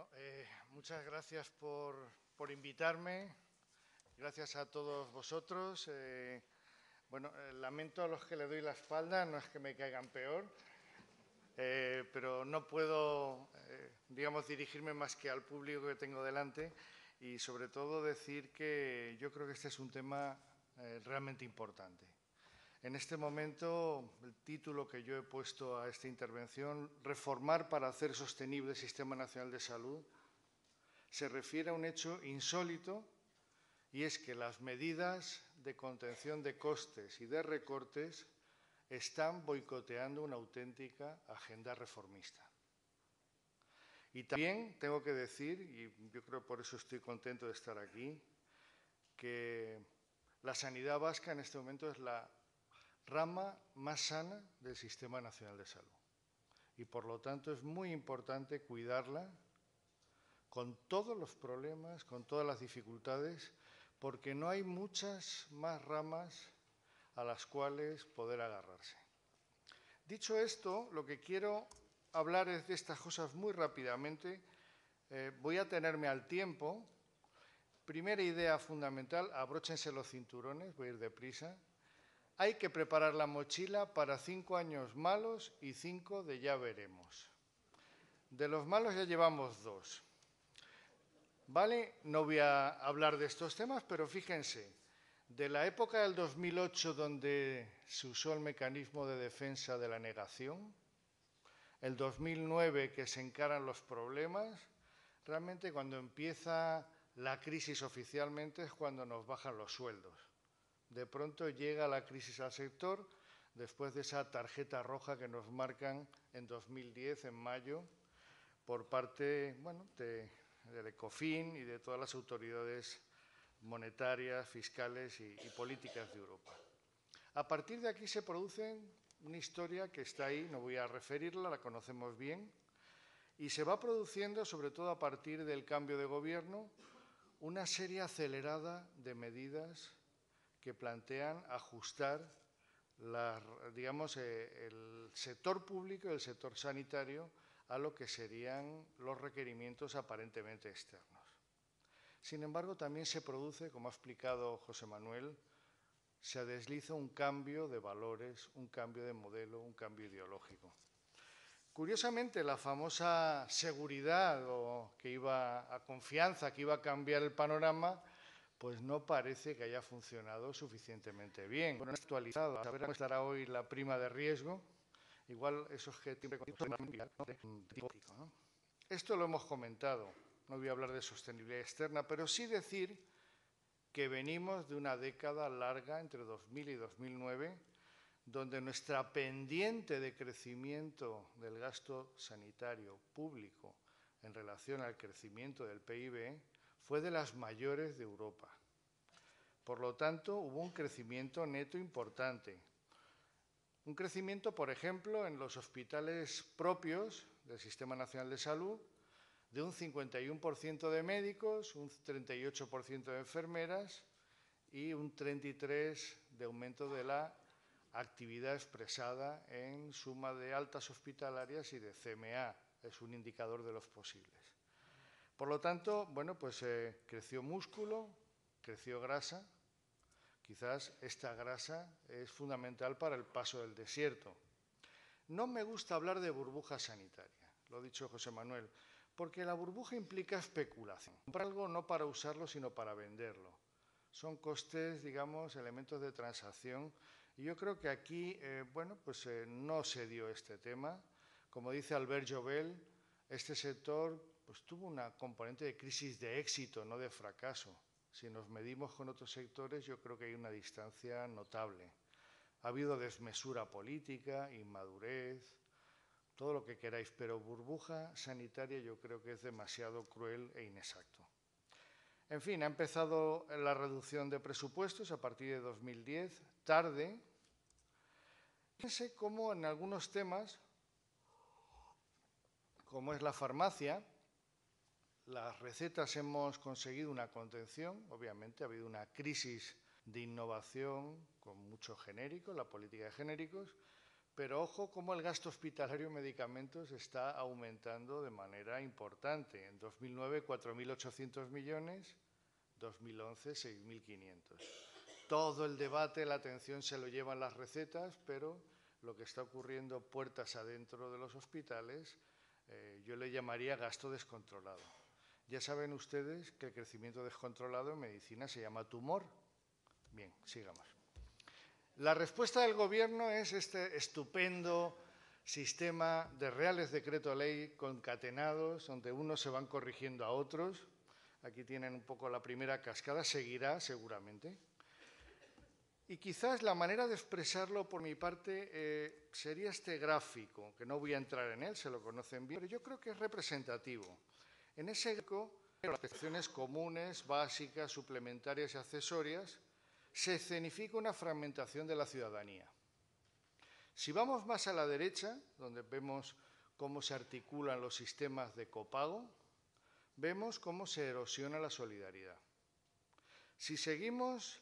Bueno, muchas gracias por invitarme. Gracias a todos vosotros. Lamento a los que le doy la espalda, no es que me caigan peor, pero no puedo, dirigirme más que al público que tengo delante y, sobre todo, decir que yo creo que este es un tema realmente importante. En este momento, el título que yo he puesto a esta intervención, Reformar para hacer sostenible el Sistema Nacional de Salud, se refiere a un hecho insólito, y es que las medidas de contención de costes y de recortes están boicoteando una auténtica agenda reformista. Y también tengo que decir, y yo creo por eso estoy contento de estar aquí, que la sanidad vasca en este momento es la rama más sana del Sistema Nacional de Salud. Y, por lo tanto, es muy importante cuidarla con todos los problemas, con todas las dificultades, porque no hay muchas más ramas a las cuales poder agarrarse. Dicho esto, lo que quiero hablar es de estas cosas muy rápidamente. Voy a atenerme al tiempo. Primera idea fundamental, abróchense los cinturones, voy a ir deprisa. Hay que preparar la mochila para 5 años malos y 5 de ya veremos. De los malos ya llevamos 2. ¿Vale? No voy a hablar de estos temas, pero fíjense, de la época del 2008, donde se usó el mecanismo de defensa de la negación, el 2009, que se encaran los problemas, realmente cuando empieza la crisis oficialmente es cuando nos bajan los sueldos. De pronto llega la crisis al sector, después de esa tarjeta roja que nos marcan en 2010, en mayo, por parte del ECOFIN y de todas las autoridades monetarias, fiscales y políticas de Europa. A partir de aquí se produce una historia que está ahí, no voy a referirla, la conocemos bien, y se va produciendo, sobre todo a partir del cambio de gobierno, una serie acelerada de medidas que plantean ajustar el sector público y el sector sanitario a lo que serían los requerimientos aparentemente externos. Sin embargo, también se produce, como ha explicado José Manuel, se desliza un cambio de valores, un cambio de modelo, un cambio ideológico. Curiosamente, la famosa seguridad o confianza que iba a cambiar el panorama, pues no parece que haya funcionado suficientemente bien. Bueno, actualizado, a saber cómo estará hoy la prima de riesgo, igual esos que tienen ¿no? Esto lo hemos comentado, no voy a hablar de sostenibilidad externa, pero sí decir que venimos de una década larga, entre 2000 y 2009, donde nuestra pendiente de crecimiento del gasto sanitario público en relación al crecimiento del PIB fue de las mayores de Europa. Por lo tanto, hubo un crecimiento neto importante. Un crecimiento, por ejemplo, en los hospitales propios del Sistema Nacional de Salud, de un 51% de médicos, un 38% de enfermeras y un 33% de aumento de la actividad expresada en suma de altas hospitalarias y de CMA. Es un indicador de los posibles. Por lo tanto, creció músculo, creció grasa. Quizás esta grasa es fundamental para el paso del desierto. No me gusta hablar de burbuja sanitaria, lo ha dicho José Manuel, porque la burbuja implica especulación. Comprar algo no para usarlo, sino para venderlo. Son costes, elementos de transacción. Y yo creo que aquí, no se dio este tema. Como dice Albert Jovel, este sector tuvo una componente de crisis de éxito, no de fracaso. Si nos medimos con otros sectores, yo creo que hay una distancia notable. Ha habido desmesura política, inmadurez, todo lo que queráis, pero burbuja sanitaria yo creo que es demasiado cruel e inexacto. En fin, ha empezado la reducción de presupuestos a partir de 2010, tarde. Fíjense cómo en algunos temas, como es la farmacia, las recetas hemos conseguido una contención, obviamente ha habido una crisis de innovación con mucho genérico, la política de genéricos, Pero ojo cómo el gasto hospitalario en medicamentos está aumentando de manera importante. En 2009, 4.800 millones, 2011, 6.500. Todo el debate, la atención se lo llevan las recetas, pero lo que está ocurriendo puertas adentro de los hospitales, yo le llamaría gasto descontrolado. Ya saben ustedes que el crecimiento descontrolado en medicina se llama tumor. Bien, sigamos. La respuesta del Gobierno es este estupendo sistema de reales decreto ley concatenados, donde unos se van corrigiendo a otros. Aquí tienen un poco la primera cascada, seguirá seguramente. Y quizás la manera de expresarlo por mi parte sería este gráfico, que no voy a entrar en él, se lo conocen bien, pero yo creo que es representativo. En ese gráfico, las prestaciones comunes, básicas, suplementarias y accesorias, se escenifica una fragmentación de la ciudadanía. Si vamos más a la derecha, donde vemos cómo se articulan los sistemas de copago, vemos cómo se erosiona la solidaridad. Si seguimos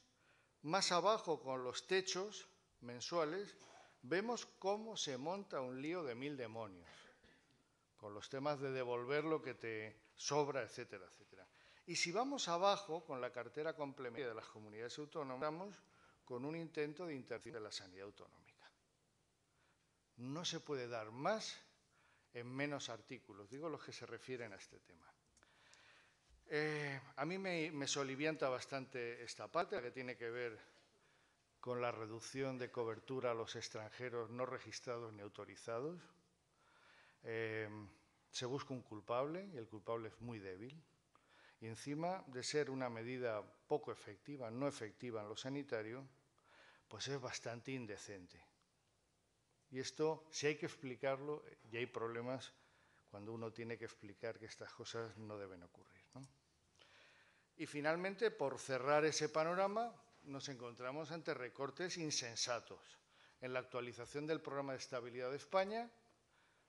más abajo con los techos mensuales, vemos cómo se monta un lío de 1000 demonios, con los temas de devolver lo que te sobra, etcétera, etcétera. Y si vamos abajo con la cartera complementaria de las comunidades autónomas, vamos con un intento de intervención de la sanidad autonómica. No se puede dar más en menos artículos, digo los que se refieren a este tema. A mí me solivianta bastante esta parte, la que tiene que ver con la reducción de cobertura a los extranjeros no registrados ni autorizados. Se busca un culpable y el culpable es muy débil. Y encima de ser una medida poco efectiva, no efectiva en lo sanitario, pues es bastante indecente. Y esto, si hay que explicarlo, y hay problemas cuando uno tiene que explicar que estas cosas no deben ocurrir, ¿no? Y finalmente, por cerrar ese panorama, nos encontramos ante recortes insensatos. En la actualización del Programa de Estabilidad de España,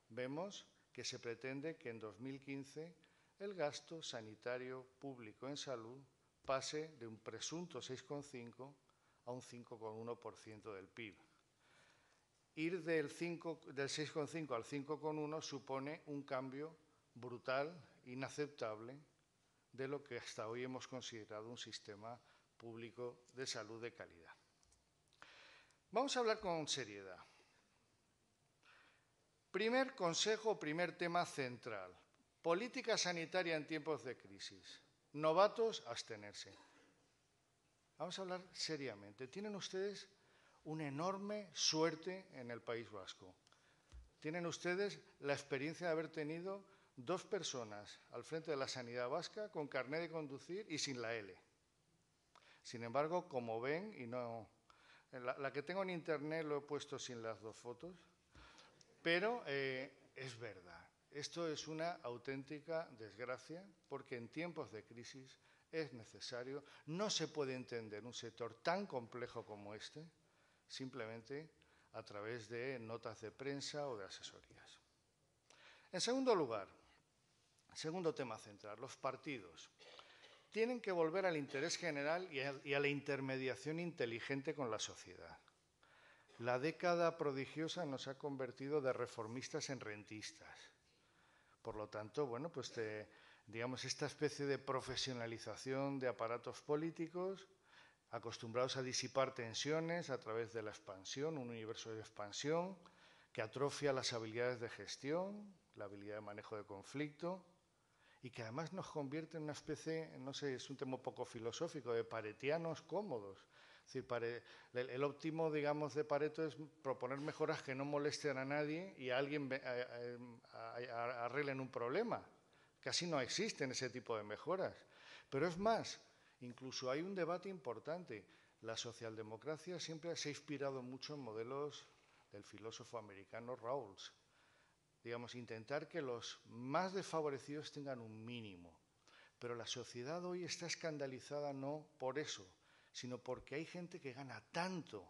vemos que se pretende que en 2015 el gasto sanitario público en salud pase de un presunto 6,5 a un 5,1% del PIB. Ir del 6,5 al 5,1 supone un cambio brutal, inaceptable, de lo que hasta hoy hemos considerado un sistema público de salud de calidad. Vamos a hablar con seriedad. Primer consejo, primer tema central. Política sanitaria en tiempos de crisis. Novatos, abstenerse. Vamos a hablar seriamente. Tienen ustedes una enorme suerte en el País Vasco. Tienen ustedes la experiencia de haber tenido 2 personas al frente de la sanidad vasca con carné de conducir y sin la L. Sin embargo, como ven, y no, la que tengo en internet lo he puesto sin las 2 fotos, pero es verdad. Esto es una auténtica desgracia porque en tiempos de crisis es necesario, no se puede entender un sector tan complejo como este simplemente a través de notas de prensa o de asesorías. En segundo lugar, segundo tema central, los partidos tienen que volver al interés general y a la intermediación inteligente con la sociedad. La década prodigiosa nos ha convertido de reformistas en rentistas. Por lo tanto, bueno, pues digamos esta especie de profesionalización de aparatos políticos acostumbrados a disipar tensiones a través de la expansión, un universo de expansión que atrofia las habilidades de gestión, la habilidad de manejo de conflicto y que además nos convierte en una especie, no sé, es un tema un poco filosófico, de paretianos cómodos. Es decir, el óptimo, digamos, de Pareto es proponer mejoras que no molesten a nadie y a alguien arreglen un problema. Casi no existen ese tipo de mejoras. Pero es más, incluso hay un debate importante. La socialdemocracia siempre se ha inspirado mucho en modelos del filósofo americano Rawls. Digamos, intentar que los más desfavorecidos tengan un mínimo. Pero la sociedad hoy está escandalizada no por eso, sino porque hay gente que gana tanto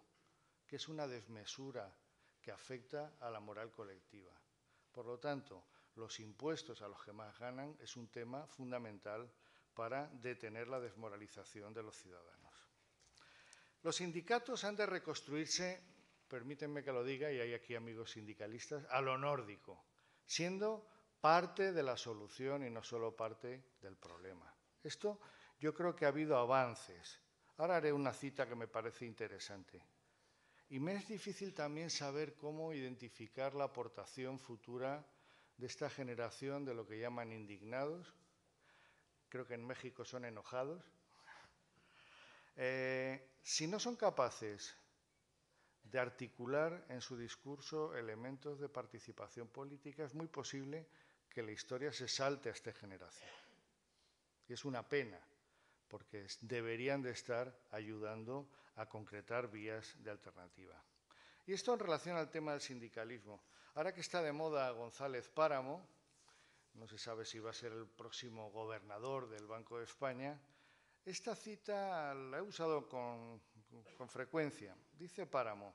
que es una desmesura que afecta a la moral colectiva. Por lo tanto, los impuestos a los que más ganan es un tema fundamental para detener la desmoralización de los ciudadanos. Los sindicatos han de reconstruirse permítanme que lo diga, y hay aquí amigos sindicalistas, a lo nórdico, siendo parte de la solución y no solo parte del problema. Esto yo creo que ha habido avances. Ahora haré una cita que me parece interesante. Y me es difícil también saber cómo identificar la aportación futura de esta generación de lo que llaman indignados. Creo que en México son enojados. Si no son capaces de articular en su discurso elementos de participación política, es muy posible que la historia se salte a esta generación. Y es una pena, porque deberían de estar ayudando a concretar vías de alternativa. Y esto en relación al tema del sindicalismo. Ahora que está de moda González Páramo, no se sabe si va a ser el próximo gobernador del Banco de España, esta cita la he usado con frecuencia. Dice Páramo: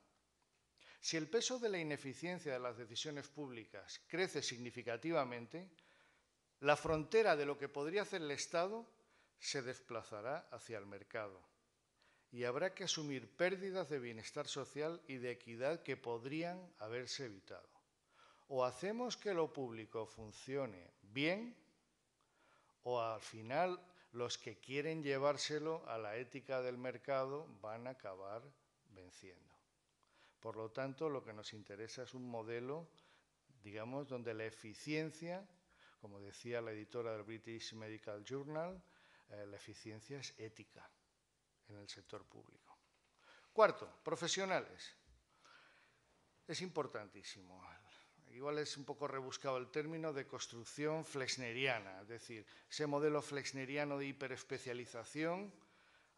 si el peso de la ineficiencia de las decisiones públicas crece significativamente, la frontera de lo que podría hacer el Estado se desplazará hacia el mercado y habrá que asumir pérdidas de bienestar social y de equidad que podrían haberse evitado. O hacemos que lo público funcione bien, o al final los que quieren llevárselo a la ética del mercado van a acabar venciendo. Por lo tanto, lo que nos interesa es un modelo, digamos, donde la eficiencia, como decía la editora del British Medical Journal, la eficiencia es ética en el sector público. Cuarto, profesionales. Es importantísimo. Igual es un poco rebuscado el término de construcción flexneriana, es decir, ese modelo flexneriano de hiperespecialización,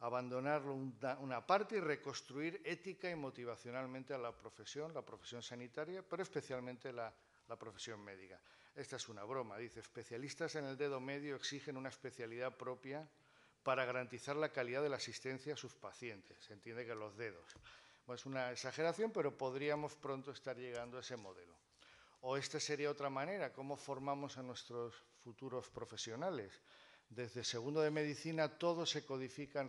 abandonarlo una parte y reconstruir ética y motivacionalmente a la profesión sanitaria, pero especialmente la profesión médica. Esta es una broma, dice: especialistas en el dedo medio exigen una especialidad propia para garantizar la calidad de la asistencia a sus pacientes. Se entiende que los dedos. Bueno, es una exageración, pero podríamos pronto estar llegando a ese modelo. O esta sería otra manera: ¿cómo formamos a nuestros futuros profesionales? Desde segundo de medicina todo se codifica en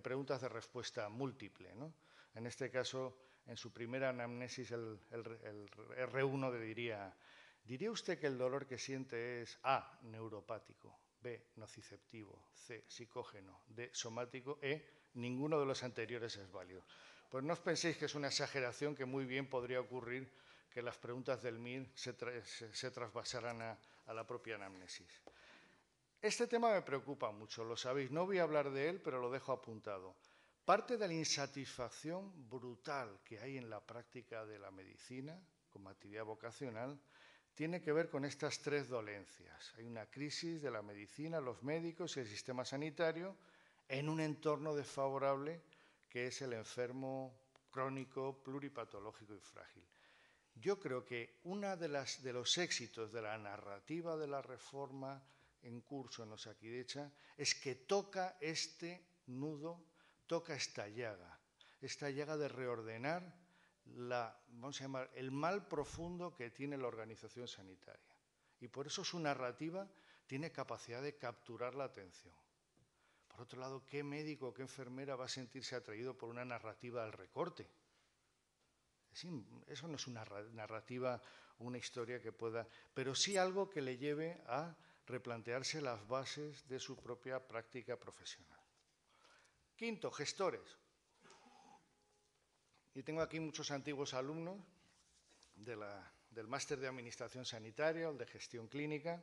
preguntas de respuesta múltiple, ¿no? En este caso, en su primera anamnesis, el R1 le ¿diría usted que el dolor que siente es A, neuropático, B, nociceptivo, C, psicógeno, D, somático, E, ninguno de los anteriores es válido? Pues no os penséis que es una exageración, que muy bien podría ocurrir que las preguntas del MIR se trasvasaran a la propia anamnesis. Este tema me preocupa mucho, lo sabéis, no voy a hablar de él, pero lo dejo apuntado. Parte de la insatisfacción brutal que hay en la práctica de la medicina como actividad vocacional tiene que ver con estas tres dolencias. Hay una crisis de la medicina, los médicos y el sistema sanitario en un entorno desfavorable que es el enfermo crónico, pluripatológico y frágil. Yo creo que uno de los éxitos de la narrativa de la reforma en curso en Osakidetza es que toca este nudo, toca esta llaga de reordenar el mal profundo que tiene la organización sanitaria. Y por eso su narrativa tiene capacidad de capturar la atención. Por otro lado, ¿qué médico o qué enfermera va a sentirse atraído por una narrativa del recorte? Eso no es una narrativa o una historia que pueda, pero sí algo que le lleve a replantearse las bases de su propia práctica profesional. Quinto, gestores. Y tengo aquí muchos antiguos alumnos del máster de Administración Sanitaria, el de Gestión Clínica.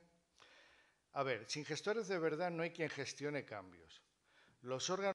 A ver, sin gestores de verdad no hay quien gestione cambios. Los órganos